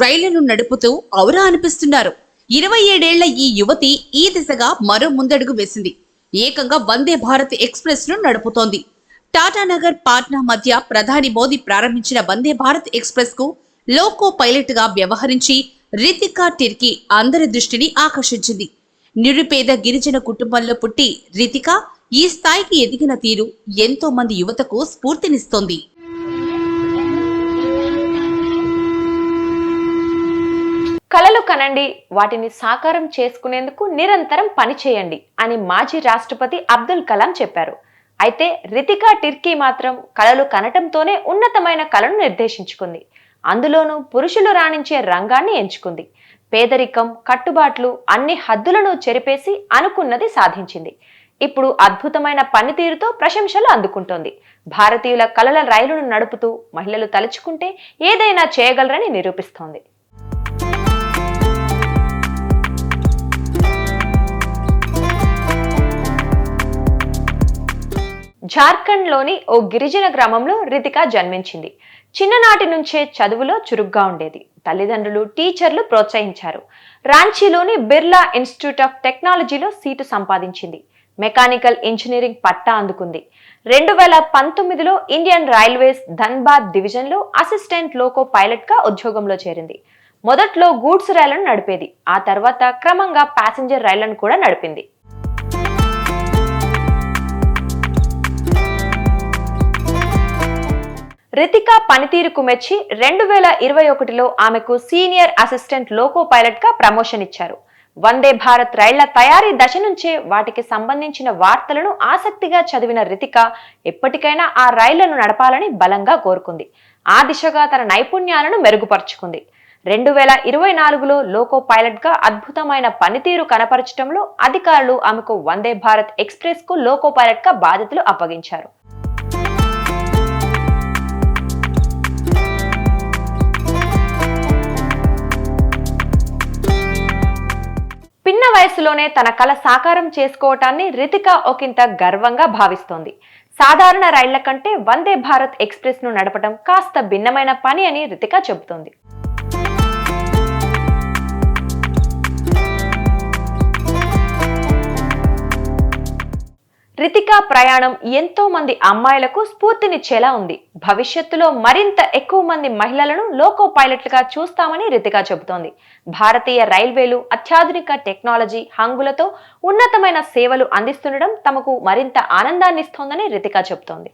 రైళ్లను నడుపుతూ ఔరా అనిపిస్తున్నారు. 27 ఏళ్ల ఈ యువతి ఈ దిశగా మరో ముందడుగు వేసింది. ఏకంగా వందే భారత్ ఎక్స్ప్రెస్ ను నడుపుతోంది. టాటానగర్ పాట్నా మధ్య ప్రధాని మోదీ ప్రారంభించిన వందే భారత్ ఎక్స్ప్రెస్ కు లోకో పైలట్ గా వ్యవహరించి రితికా టిర్కీ అందరి దృష్టిని ఆకర్షించింది. నిరుపేద గిరిజన కుటుంబంలో పుట్టి రితికా ఈ స్థాయికి ఎదిగిన తీరు ఎంతో మంది యువతకు స్ఫూర్తినిస్తోంది. కలలు కనండి, వాటిని సాకారం చేసుకునేందుకు నిరంతరం పనిచేయండి అని మాజీ రాష్ట్రపతి అబ్దుల్ కలాం చెప్పారు. అయితే రితికా టిర్కీ మాత్రం కలలు కనటంతోనే ఉన్నతమైన కలను నిర్దేశించుకుంది. అందులోనూ పురుషులు రాణించే రంగాన్ని ఎంచుకుంది. పేదరికం, కట్టుబాట్లు అన్ని హద్దులను చెరిపేసి అనుకున్నది సాధించింది. ఇప్పుడు అద్భుతమైన పనితీరుతో ప్రశంసలు అందుకుంటోంది. భారతీయుల కలల రైలును నడుపుతూ మహిళలు తలుచుకుంటే ఏదైనా చేయగలరని నిరూపిస్తోంది. జార్ఖండ్లోని ఓ గిరిజన గ్రామంలో రితికా జన్మించింది. చిన్ననాటి నుంచే చదువులో చురుగ్గా ఉండేది. తల్లిదండ్రులు, టీచర్లు ప్రోత్సహించారు. రాంచీలోని బిర్లా ఇన్స్టిట్యూట్ ఆఫ్ టెక్నాలజీలో సీటు సంపాదించింది. మెకానికల్ ఇంజనీరింగ్ పట్టా అందుకుంది. 2019లో ఇండియన్ రైల్వేస్ ధన్బాద్ డివిజన్లో అసిస్టెంట్ లోకో పైలట్ గా ఉద్యోగంలో చేరింది. మొదట్లో గూడ్స్ రైళ్లను నడిపేది. ఆ తర్వాత క్రమంగా ప్యాసింజర్ రైళ్లను కూడా నడిపింది. రితికా పనితీరుకు మెచ్చి 2021లో ఆమెకు సీనియర్ అసిస్టెంట్ లోకో పైలట్ గా ప్రమోషన్ ఇచ్చారు. వందే భారత్ రైళ్ల తయారీ దశ నుంచే వాటికి సంబంధించిన వార్తలను ఆసక్తిగా చదివిన రితికా ఎప్పటికైనా ఆ రైళ్లను నడపాలని బలంగా కోరుకుంది. ఆ దిశగా తన నైపుణ్యాలను మెరుగుపరుచుకుంది. 2024లో లోకో పైలట్ గా అద్భుతమైన పనితీరు కనపరచడంలో అధికారులు ఆమెకు వందే భారత్ ఎక్స్ప్రెస్ కు లోకో పైలట్ గా బాధ్యతలు అప్పగించారు. పిన్న వయసులోనే తన కల సాకారం చేసుకోవటాన్ని రితికా ఒకంత గర్వంగా భావిస్తోంది. సాధారణ రైళ్ల కంటే వందే భారత్ ఎక్స్ప్రెస్ ను నడపడం కాస్త భిన్నమైన పని అని రితికా చెబుతోంది. రితికా ప్రయాణం ఎంతో మంది అమ్మాయిలకు స్ఫూర్తినిచ్చేలా ఉంది. భవిష్యత్తులో మరింత ఎక్కువ మంది మహిళలను లోకో పైలట్లుగా చూస్తామని రితికా చెబుతోంది. భారతీయ రైల్వేలు అత్యాధునిక టెక్నాలజీ హంగులతో ఉన్నతమైన సేవలు అందిస్తుండడం తమకు మరింత ఆనందాన్నిస్తోందని రితికా చెబుతోంది.